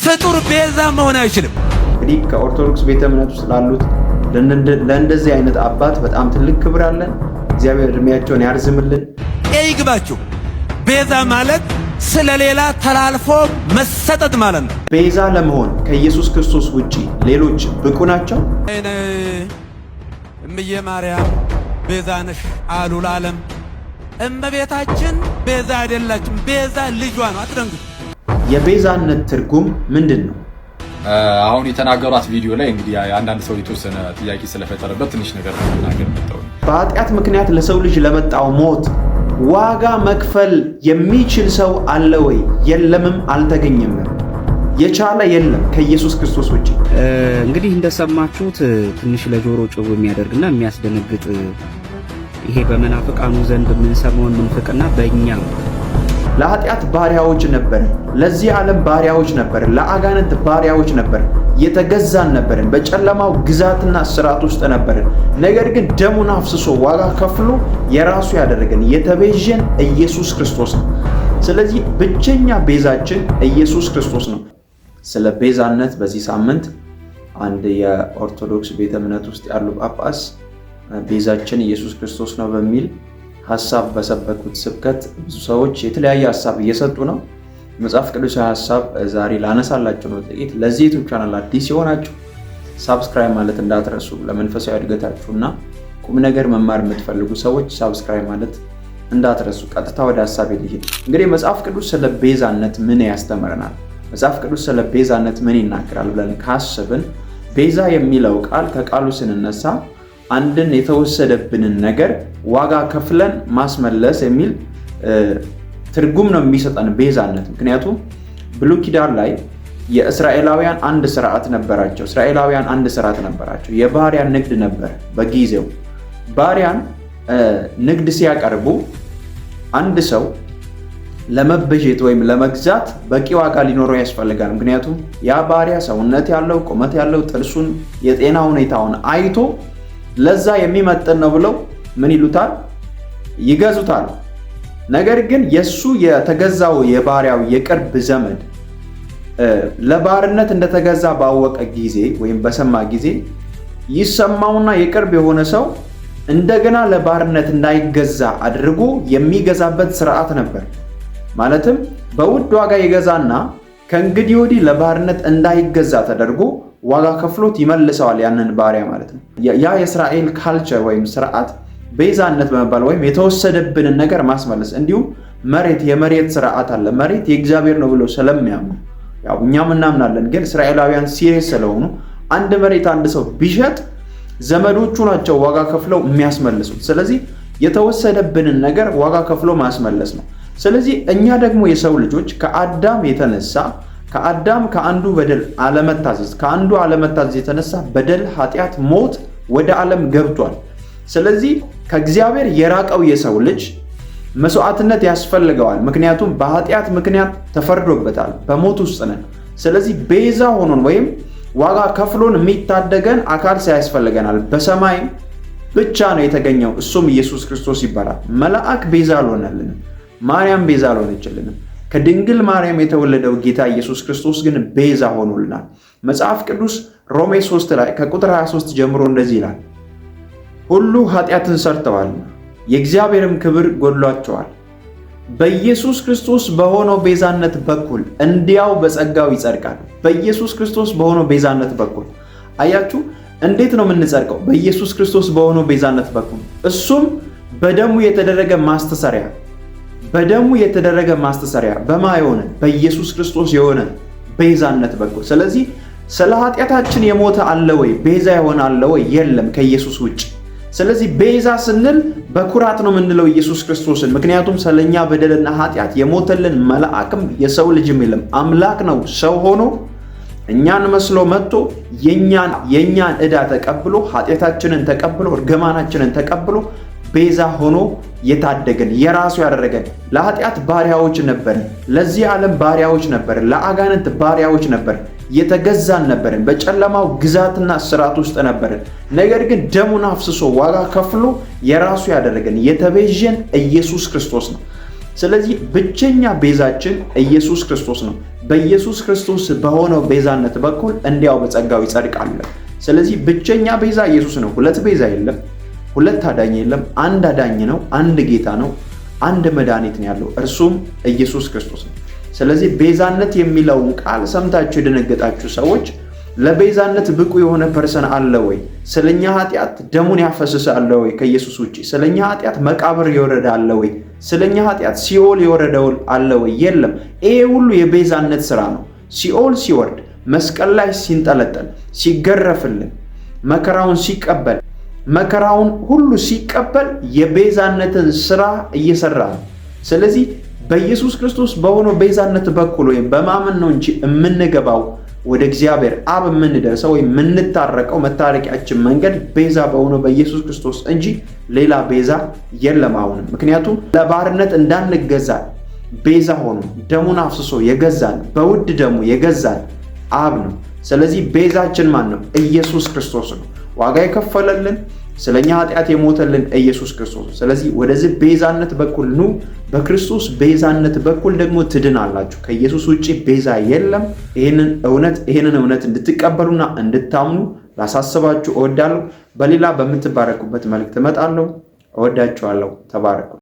ፍጡር ቤዛ መሆን አይችልም። እንግዲህ ከኦርቶዶክስ ቤተ እምነት ውስጥ ላሉት ለእንደዚህ አይነት አባት በጣም ትልቅ ክብር አለን። እግዚአብሔር እድሜያቸውን ያርዝምልን። ይግባችሁ። ቤዛ ማለት ስለሌላ ተላልፎ መሰጠት ማለት ነው። ቤዛ ለመሆን ከኢየሱስ ክርስቶስ ውጪ ሌሎች ብቁ ናቸው? እምዬ ማርያም ቤዛ ነሽ አሉ ለዓለም። እመቤታችን ቤዛ አይደላችም። ቤዛ ልጇ ነው። አትደንግጡ። የቤዛነት ትርጉም ምንድን ነው? አሁን የተናገሯት ቪዲዮ ላይ እንግዲህ አንዳንድ ሰው የተወሰነ ጥያቄ ስለፈጠረበት ትንሽ ነገር ተናገር መጣው። በኃጢአት ምክንያት ለሰው ልጅ ለመጣው ሞት ዋጋ መክፈል የሚችል ሰው አለ ወይ? የለምም፣ አልተገኘም። የቻለ የለም ከኢየሱስ ክርስቶስ ውጪ። እንግዲህ እንደሰማችሁት ትንሽ ለጆሮ ጭው የሚያደርግና የሚያስደነግጥ ይሄ በመናፍቃኑ ዘንድ የምንሰማውን ምንፍቅና በእኛ ለኃጢአት ባሪያዎች ነበር፣ ለዚህ ዓለም ባሪያዎች ነበር፣ ለአጋንንት ባሪያዎች ነበር፣ የተገዛን ነበርን፣ በጨለማው ግዛትና ስርዓት ውስጥ ነበርን። ነገር ግን ደሙን አፍስሶ ዋጋ ከፍሎ የራሱ ያደረገን የተቤዠን ኢየሱስ ክርስቶስ ነው። ስለዚህ ብቸኛ ቤዛችን ኢየሱስ ክርስቶስ ነው። ስለ ቤዛነት በዚህ ሳምንት አንድ የኦርቶዶክስ ቤተ እምነት ውስጥ ያሉ ጳጳስ ቤዛችን ኢየሱስ ክርስቶስ ነው በሚል ሐሳብ በሰበኩት ስብከት ብዙ ሰዎች የተለያየ ሐሳብ እየሰጡ ነው። መጽሐፍ ቅዱሳዊ ሐሳብ ዛሬ ላነሳላችሁ ነው ጥቂት። ለዚህ ዩቲዩብ ቻናል አዲስ የሆናችሁ ሳብስክራይብ ማለት እንዳትረሱ። ለመንፈሳዊ እድገታችሁና ቁም ነገር መማር የምትፈልጉ ሰዎች ሳብስክራይብ ማለት እንዳትረሱ። ቀጥታ ወደ ሐሳብ ልሂድ። እንግዲህ መጽሐፍ ቅዱስ ስለ ቤዛነት ምን ያስተምረናል? መጽሐፍ ቅዱስ ስለ ቤዛነት ምን ይናገራል ብለን ካሰብን ቤዛ የሚለው ቃል ከቃሉ ስንነሳ አንድን የተወሰደብንን ነገር ዋጋ ከፍለን ማስመለስ የሚል ትርጉም ነው የሚሰጠን ቤዛነት። ምክንያቱም ብሉይ ኪዳን ላይ የእስራኤላውያን አንድ ስርዓት ነበራቸው። የባሪያን ንግድ ነበር። በጊዜው ባሪያን ንግድ ሲያቀርቡ አንድ ሰው ለመበጀት ወይም ለመግዛት በቂ ዋጋ ሊኖረው ያስፈልጋል። ምክንያቱም ያ ባሪያ ሰውነት ያለው፣ ቁመት ያለው፣ ጥርሱን፣ የጤና ሁኔታውን አይቶ ለዛ የሚመጥን ነው ብለው ምን ይሉታል? ይገዙታል። ነገር ግን የሱ የተገዛው የባሪያው የቅርብ ዘመድ ለባርነት እንደተገዛ ባወቀ ጊዜ ወይም በሰማ ጊዜ ይሰማውና የቅርብ የሆነ ሰው እንደገና ለባርነት እንዳይገዛ አድርጎ የሚገዛበት ስርዓት ነበር። ማለትም በውድ ዋጋ ይገዛና ከእንግዲህ ወዲህ ለባርነት እንዳይገዛ ተደርጎ ዋጋ ከፍሎት ይመልሰዋል ያንን ባሪያ ማለት ነው። ያ የእስራኤል ካልቸር ወይም ስርዓት ቤዛነት በመባል ወይም የተወሰደብንን ነገር ማስመለስ። እንዲሁም የመሬት ስርዓት አለ። መሬት የእግዚአብሔር ነው ብለው ስለሚያምኑ ያው እኛም እናምናለን፣ ግን እስራኤላውያን ሲሪየስ ስለሆኑ አንድ መሬት አንድ ሰው ቢሸጥ ዘመዶቹ ናቸው ዋጋ ከፍለው የሚያስመልሱት። ስለዚህ የተወሰደብንን ነገር ዋጋ ከፍሎ ማስመለስ ነው። ስለዚህ እኛ ደግሞ የሰው ልጆች ከአዳም የተነሳ ከአንዱ በደል አለመታዘዝ ከአንዱ አለመታዘዝ የተነሳ በደል፣ ኃጢአት፣ ሞት ወደ ዓለም ገብቷል። ስለዚህ ከእግዚአብሔር የራቀው የሰው ልጅ መስዋዕትነት ያስፈልገዋል። ምክንያቱም በኃጢአት ምክንያት ተፈርዶበታል፣ በሞት ውስጥ ነን። ስለዚህ ቤዛ ሆኖን ወይም ዋጋ ከፍሎን የሚታደገን አካል ሳያስፈልገናል በሰማይ ብቻ ነው የተገኘው። እሱም ኢየሱስ ክርስቶስ ይባላል። መልአክ ቤዛ አልሆነልንም። ማርያም ቤዛ አልሆነችልንም። ከድንግል ማርያም የተወለደው ጌታ ኢየሱስ ክርስቶስ ግን ቤዛ ሆኖልናል። መጽሐፍ ቅዱስ ሮሜ 3 ላይ ከቁጥር 23 ጀምሮ እንደዚህ ይላል፣ ሁሉ ኃጢአትን ሰርተዋል፣ የእግዚአብሔርም ክብር ጎድሏቸዋል፣ በኢየሱስ ክርስቶስ በሆነው ቤዛነት በኩል እንዲያው በጸጋው ይጸድቃል። በኢየሱስ ክርስቶስ በሆነው ቤዛነት በኩል አያችሁ፣ እንዴት ነው የምንጸድቀው? በኢየሱስ ክርስቶስ በሆነው ቤዛነት በኩል እሱም በደሙ የተደረገ ማስተሰሪያ በማ የሆነ በኢየሱስ ክርስቶስ የሆነ ቤዛነት በኩል። ስለዚህ ስለ ኃጢአታችን የሞተ አለ ወይ? ቤዛ የሆነ አለ ወይ? የለም ከኢየሱስ ውጭ። ስለዚህ ቤዛ ስንል በኩራት ነው የምንለው ኢየሱስ ክርስቶስን። ምክንያቱም ስለኛ በደልና ኃጢአት የሞተልን መልአክም የሰው ልጅም የለም። አምላክ ነው ሰው ሆኖ እኛን መስሎ መጥቶ የኛን ዕዳ ተቀብሎ ኃጢአታችንን ተቀብሎ እርግማናችንን ተቀብሎ ቤዛ ሆኖ የታደገን የራሱ ያደረገን። ለኃጢአት ባሪያዎች ነበርን፣ ለዚህ ዓለም ባሪያዎች ነበርን፣ ለአጋንንት ባሪያዎች ነበርን፣ የተገዛን ነበርን፣ በጨለማው ግዛትና ስርዓት ውስጥ ነበርን። ነገር ግን ደሙን አፍስሶ ዋጋ ከፍሎ የራሱ ያደረገን የተቤዠን ኢየሱስ ክርስቶስ ነው። ስለዚህ ብቸኛ ቤዛችን ኢየሱስ ክርስቶስ ነው። በኢየሱስ ክርስቶስ በሆነው ቤዛነት በኩል እንዲያው በጸጋው ይጸድቃል። ስለዚህ ብቸኛ ቤዛ ኢየሱስ ነው። ሁለት ቤዛ የለም፣ ሁለት አዳኝ የለም። አንድ አዳኝ ነው፣ አንድ ጌታ ነው፣ አንድ መድኃኒት ነው ያለው፣ እርሱም ኢየሱስ ክርስቶስ ነው። ስለዚህ ቤዛነት የሚለውን ቃል ሰምታችሁ የደነገጣችሁ ሰዎች ለቤዛነት ብቁ የሆነ ፐርሰን አለ ወይ? ስለኛ ኃጢአት ደሙን ያፈሰሰ አለ ወይ? ከኢየሱስ ውጪ ስለኛ ኃጢአት መቃብር የወረደ አለ ወይ? ስለኛ ኃጢአት ሲኦል የወረደው አለ ወይ? የለም። ይሄ ሁሉ የቤዛነት ስራ ነው። ሲኦል ሲወርድ፣ መስቀል ላይ ሲንጠለጠል፣ ሲገረፍልን፣ መከራውን ሲቀበል፣ መከራውን ሁሉ ሲቀበል የቤዛነትን ስራ እየሰራ ነው። ስለዚህ በኢየሱስ ክርስቶስ በሆነው ቤዛነት በኩል ወይም በማመን ነው እንጂ የምንገባው ወደ እግዚአብሔር አብ የምንደርሰው ወይም የምንታረቀው መታረቂያችን መንገድ ቤዛ በሆነው በኢየሱስ ክርስቶስ እንጂ ሌላ ቤዛ የለም አሁንም። ምክንያቱም ለባርነት እንዳንገዛ ቤዛ ሆኖ ደሙን አፍስሶ የገዛን በውድ ደሙ የገዛን አብ ነው። ስለዚህ ቤዛችን ማን ነው? ኢየሱስ ክርስቶስ ነው። ዋጋ የከፈለልን ስለኛ ኃጢአት የሞተልን ኢየሱስ ክርስቶስ። ስለዚህ ወደዚህ ቤዛነት በኩል ኑ። በክርስቶስ ቤዛነት በኩል ደግሞ ትድናላችሁ። ከኢየሱስ ውጪ ቤዛ የለም። ይህንን እውነት እንድትቀበሉና እንድታምኑ ላሳስባችሁ እወዳለሁ። በሌላ በምትባረኩበት መልእክት እመጣለሁ። እወዳችኋለሁ። ተባረኩ።